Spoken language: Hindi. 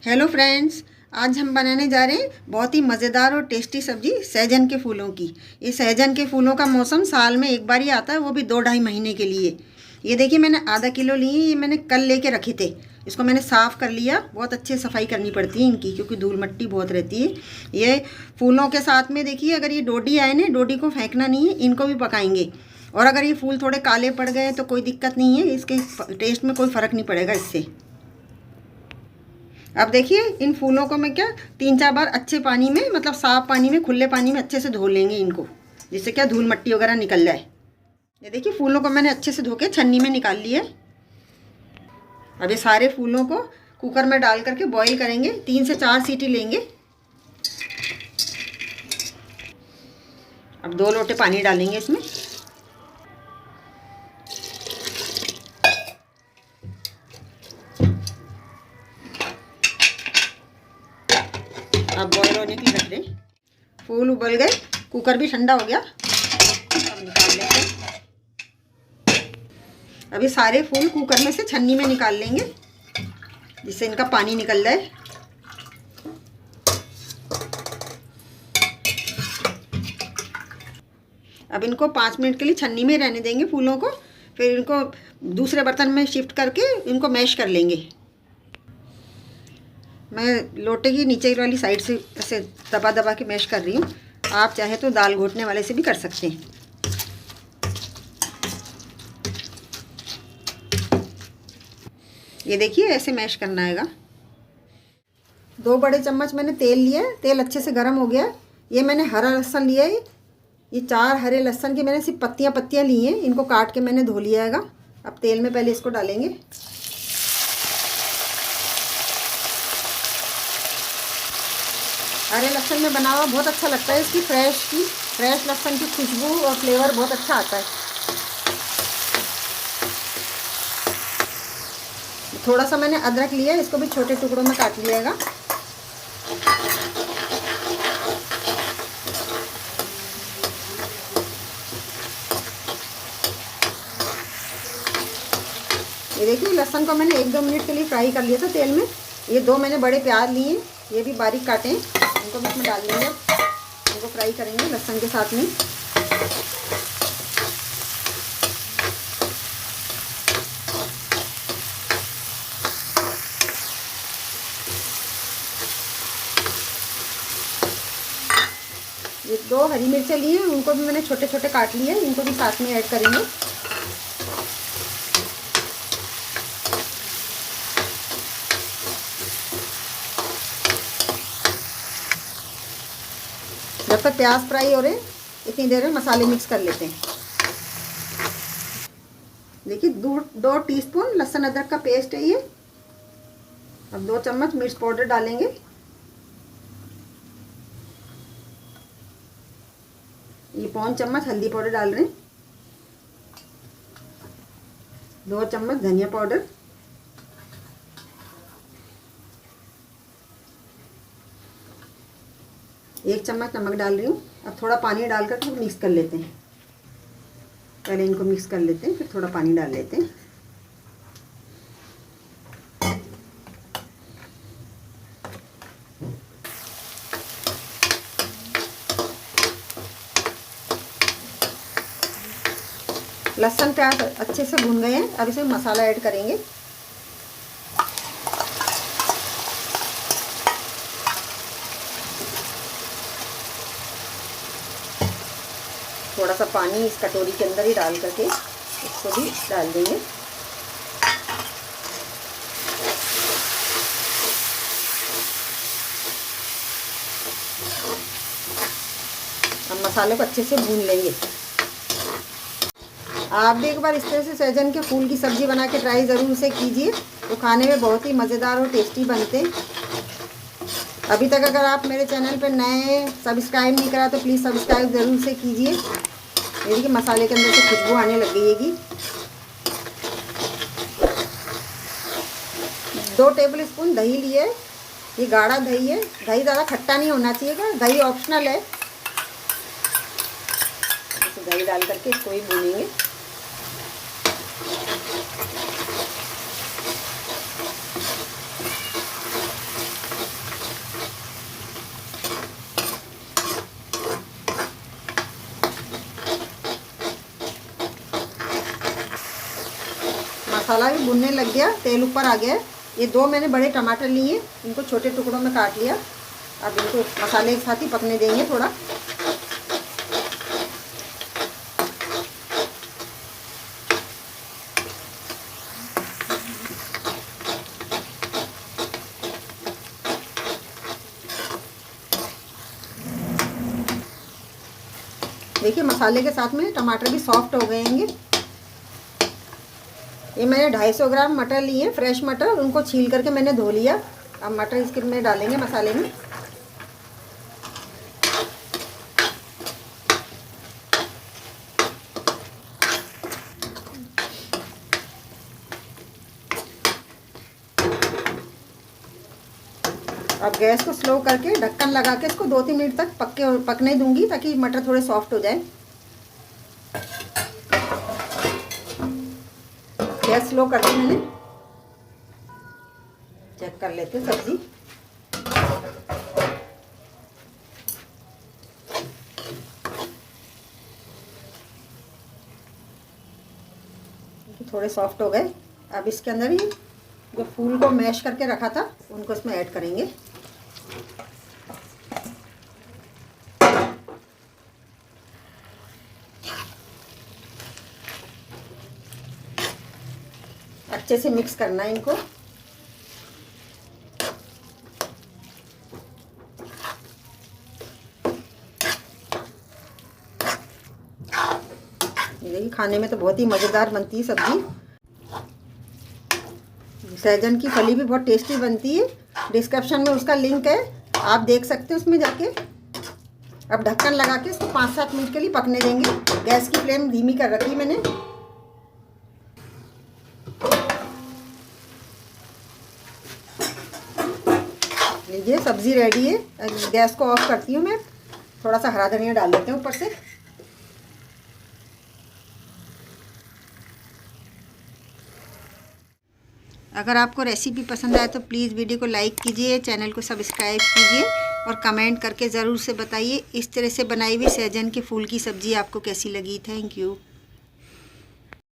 हेलो फ्रेंड्स, आज हम बनाने जा रहे हैं बहुत ही मज़ेदार और टेस्टी सब्जी सहजन के फूलों की। ये सहजन के फूलों का मौसम साल में एक बार ही आता है, वो भी 2-2.5 महीने के लिए। ये देखिए, मैंने आधा किलो लिए। ये मैंने कल लेके रखे थे। इसको मैंने साफ़ कर लिया। बहुत अच्छे सफाई करनी पड़ती है इनकी, क्योंकि धूल मिट्टी बहुत रहती है। ये फूलों के साथ में देखिए, अगर ये डोडी आए ना, डोडी को फेंकना नहीं है, इनको भी पकाएंगे। और अगर ये फूल थोड़े काले पड़ गए तो कोई दिक्कत नहीं है, इसके टेस्ट में कोई फ़र्क नहीं पड़ेगा इससे। अब देखिए, इन फूलों को मैं क्या 3-4 बार अच्छे पानी में, मतलब साफ पानी में, खुले पानी में अच्छे से धो लेंगे इनको, जिससे क्या धूल मिट्टी वगैरह निकल जाए। ये देखिए, फूलों को मैंने अच्छे से धो के छन्नी में निकाल लिया। अब ये सारे फूलों को कुकर में डाल करके बॉईल करेंगे। 3 से 4 सीटी लेंगे। अब 2 लोटे पानी डालेंगे इसमें। अब बॉईल होने के लिए रख दें। फूल उबल गए, कुकर भी ठंडा हो गया। अब निकाल लेंगे। अभी सारे फूल कुकर में से छन्नी में निकाल लेंगे, जिससे इनका पानी निकल जाए। अब इनको 5 मिनट के लिए छन्नी में रहने देंगे फूलों को। फिर इनको दूसरे बर्तन में शिफ्ट करके इनको मैश कर लेंगे। मैं लोटे की नीचे वाली साइड से ऐसे दबा दबा के मैश कर रही हूँ। आप चाहे तो दाल घोटने वाले से भी कर सकते हैं। ये देखिए, ऐसे मैश करना हैगा। 2 बड़े चम्मच मैंने तेल लिया है। तेल अच्छे से गर्म हो गया। ये मैंने हरा लहसुन लिया है। ये 4 हरे लहसुन की मैंने सिर्फ पत्तियाँ ली हैं। इनको काट के मैंने धो लिया हैगा। अब तेल में पहले इसको डालेंगे। हरे लहसुन में बना हुआ बहुत अच्छा लगता है। इसकी फ्रेश लहसुन की खुशबू और फ्लेवर बहुत अच्छा आता है। थोड़ा सा मैंने अदरक लिया है, इसको भी छोटे टुकड़ों में काट लिएगा। ये देखिए, लहसुन को मैंने 1-2 मिनट के लिए फ्राई कर लिया था तेल में। ये 2 मैंने बड़े प्याज लिए, ये भी बारीक काटे हैं। इनको भी इसमें डाल देंगे। इनको फ्राई करेंगे लहसुन के साथ में। ये 2 हरी मिर्चें ली हैं, उनको भी मैंने छोटे छोटे काट लिए हैं। इनको भी साथ में ऐड करेंगे। जब तक प्याज फ्राई हो रहे हैं, इतनी देर में मसाले मिक्स कर लेते हैं। देखिए, 2 टीस्पून लहसुन अदरक का पेस्ट है ये। अब 2 चम्मच मिर्च पाउडर डालेंगे। ये 1 चम्मच हल्दी पाउडर डाल रहे हैं। 2 चम्मच धनिया पाउडर। 1 चम्मच नमक डाल रही हूँ। अब थोड़ा पानी डालकर मिक्स कर लेते हैं। पहले इनको मिक्स कर लेते हैं, फिर थोड़ा पानी डाल लेते हैं। लहसुन प्याज अच्छे से भून गए हैं। अब इसमें मसाला ऐड करेंगे। थोड़ा सा पानी इस कटोरी के अंदर ही डाल करके इसको भी डाल देंगे। अब मसाले को अच्छे से भून लेंगे। आप भी एक बार इस तरह से सहजन के फूल की सब्ज़ी बना के ट्राई ज़रूर से कीजिए। तो खाने में बहुत ही मज़ेदार और टेस्टी बनते हैं। अभी तक अगर आप मेरे चैनल पर नए, सब्सक्राइब नहीं करा तो प्लीज़ सब्सक्राइब ज़रूर से कीजिए। देखिए, मसाले के अंदर से खुशबू आने लग गई है। 2 टेबल स्पून दही लिए। ये गाढ़ा दही है। दही ज़्यादा खट्टा नहीं होना चाहिए। दही ऑप्शनल है। दही डाल करके इसको ही भूनेंगे। मसाला भी भुनने लग गया, तेल ऊपर आ गया है। ये 2 मैंने बड़े टमाटर लिए, इनको छोटे टुकड़ों में काट लिया। अब इनको मसाले के साथ ही पकने देंगे थोड़ा। देखिए मसाले के साथ में टमाटर भी सॉफ्ट हो गए हैं। ये मैंने 250 ग्राम मटर लिए, फ्रेश मटर, उनको छील करके मैंने धो लिया। अब मटर इसके में डालेंगे मसाले में। अब गैस को स्लो करके ढक्कन लगा के इसको 2-3 मिनट तक पकने दूंगी, ताकि मटर थोड़े सॉफ्ट हो जाए। गैस स्लो कर दी मैंने। चेक कर लेते हैं सब्जी। थोड़े सॉफ्ट हो गए। अब इसके अंदर ही जो फूल को मैश करके रखा था उनको इसमें ऐड करेंगे। अच्छे से मिक्स करना है इनको। ये देखिए खाने में तो बहुत ही मज़ेदार बनती है सब्जी। सहजन की फली भी बहुत टेस्टी बनती है। डिस्क्रिप्शन में उसका लिंक है, आप देख सकते हैं उसमें जाके। अब ढक्कन लगा के इसको 5-7 मिनट के लिए पकने देंगे। गैस की फ्लेम धीमी कर रखी मैंने। लीजिए सब्ज़ी रेडी है। गैस को ऑफ करती हूँ मैं। थोड़ा सा हरा धनिया डाल देते हैं ऊपर से। अगर आपको रेसिपी पसंद आए तो प्लीज़ वीडियो को लाइक कीजिए, चैनल को सब्सक्राइब कीजिए और कमेंट करके ज़रूर से बताइए इस तरह से बनाई हुई सहजन के फूल की सब्ज़ी आपको कैसी लगी। Thank you.